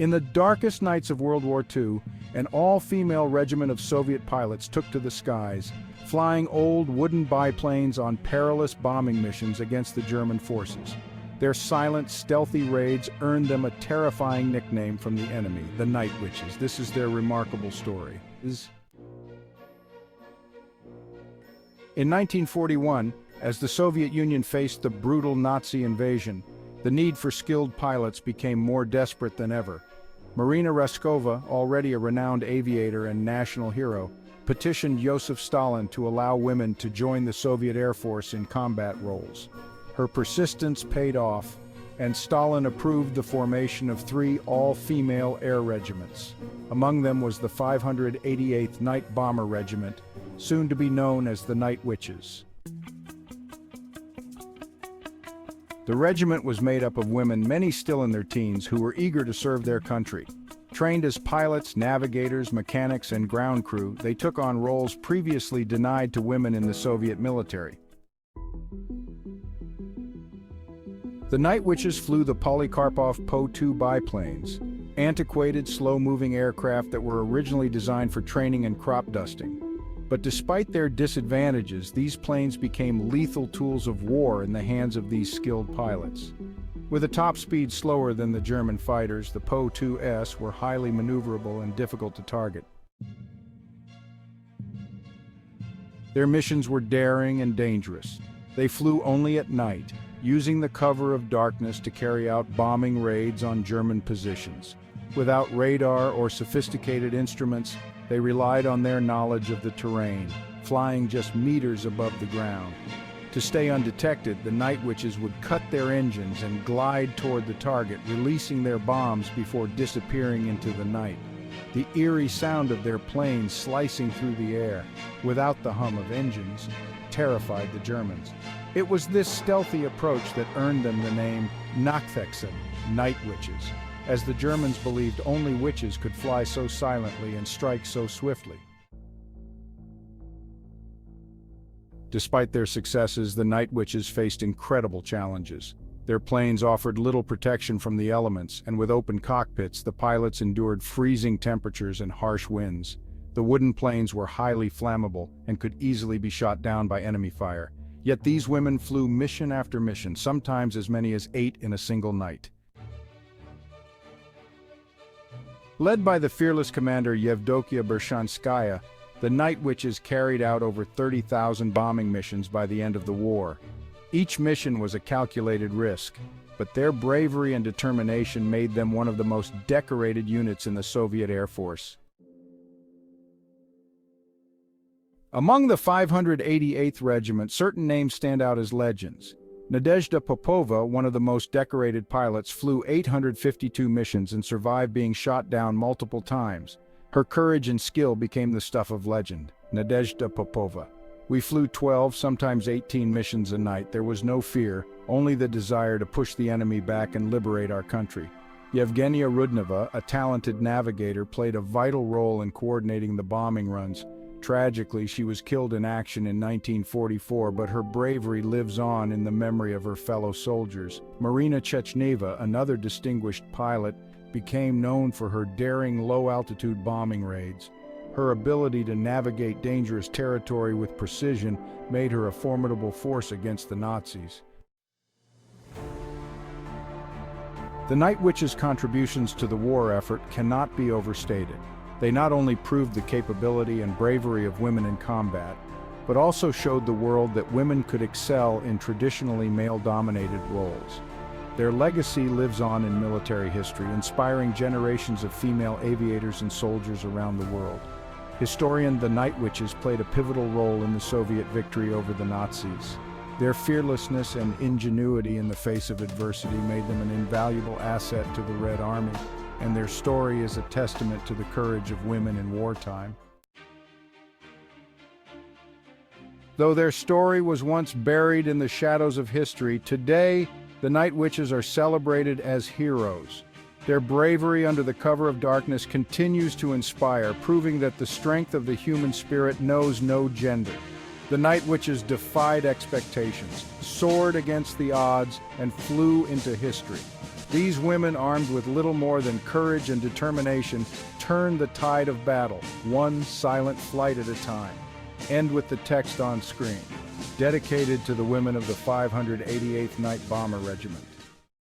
In the darkest nights of World War II, an all-female regiment of Soviet pilots took to the skies, flying old wooden biplanes on perilous bombing missions against the German forces. Their silent, stealthy raids earned them a terrifying nickname from the enemy, the Night Witches. This is their remarkable story. In 1941, as the Soviet Union faced the brutal Nazi invasion, the need for skilled pilots became more desperate than ever. Marina Raskova, already a renowned aviator and national hero, petitioned Joseph Stalin to allow women to join the Soviet Air Force in combat roles. Her persistence paid off, and Stalin approved the formation of 3 all-female air regiments. Among them was the 588th Night Bomber Regiment, soon to be known as the Night Witches. The regiment was made up of women, many still in their teens, who were eager to serve their country. Trained as pilots, navigators, mechanics, and ground crew, they took on roles previously denied to women in the Soviet military. The Night Witches flew the Polikarpov Po-2 biplanes, antiquated, slow-moving aircraft that were originally designed for training and crop dusting. But despite their disadvantages, these planes became lethal tools of war in the hands of these skilled pilots. With a top speed slower than the German fighters, the Po-2s were highly maneuverable and difficult to target. Their missions were daring and dangerous. They flew only at night, using the cover of darkness to carry out bombing raids on German positions. Without radar or sophisticated instruments, they relied on their knowledge of the terrain, flying just meters above the ground. To stay undetected, the Night Witches would cut their engines and glide toward the target, releasing their bombs before disappearing into the night. The eerie sound of their planes slicing through the air, without the hum of engines, terrified the Germans. It was this stealthy approach that earned them the name Nachthexen, Night Witches, as the Germans believed only witches could fly so silently and strike so swiftly. Despite their successes, the Night Witches faced incredible challenges. Their planes offered little protection from the elements, and with open cockpits, the pilots endured freezing temperatures and harsh winds. The wooden planes were highly flammable and could easily be shot down by enemy fire. Yet these women flew mission after mission, sometimes as many as 8 in a single night. Led by the fearless commander Yevdokia Bershanskaya, the Night Witches carried out over 30,000 bombing missions by the end of the war. Each mission was a calculated risk, but their bravery and determination made them one of the most decorated units in the Soviet Air Force. Among the 588th Regiment, certain names stand out as legends. Nadezhda Popova, one of the most decorated pilots, flew 852 missions and survived being shot down multiple times. Her courage and skill became the stuff of legend. Nadezhda Popova. We flew 12, sometimes 18 missions a night. There was no fear, only the desire to push the enemy back and liberate our country. Yevgenia Rudneva, a talented navigator, played a vital role in coordinating the bombing runs. Tragically, she was killed in action in 1944, but her bravery lives on in the memory of her fellow soldiers. Marina Chechneva, another distinguished pilot, became known for her daring low-altitude bombing raids. Her ability to navigate dangerous territory with precision made her a formidable force against the Nazis. The Night Witches' contributions to the war effort cannot be overstated. They not only proved the capability and bravery of women in combat, but also showed the world that women could excel in traditionally male-dominated roles. Their legacy lives on in military history, inspiring generations of female aviators and soldiers around the world. Historian The Night Witches played a pivotal role in the Soviet victory over the Nazis. Their fearlessness and ingenuity in the face of adversity made them an invaluable asset to the Red Army, and their story is a testament to the courage of women in wartime. Though their story was once buried in the shadows of history, today the Night Witches are celebrated as heroes. Their bravery under the cover of darkness continues to inspire, proving that the strength of the human spirit knows no gender. The night witches defied expectations, soared against the odds, and flew into history. These women, armed with little more than courage and determination, turned the tide of battle, one silent flight at a time. End with the text on screen. Dedicated to the women of the 588th Night Bomber Regiment.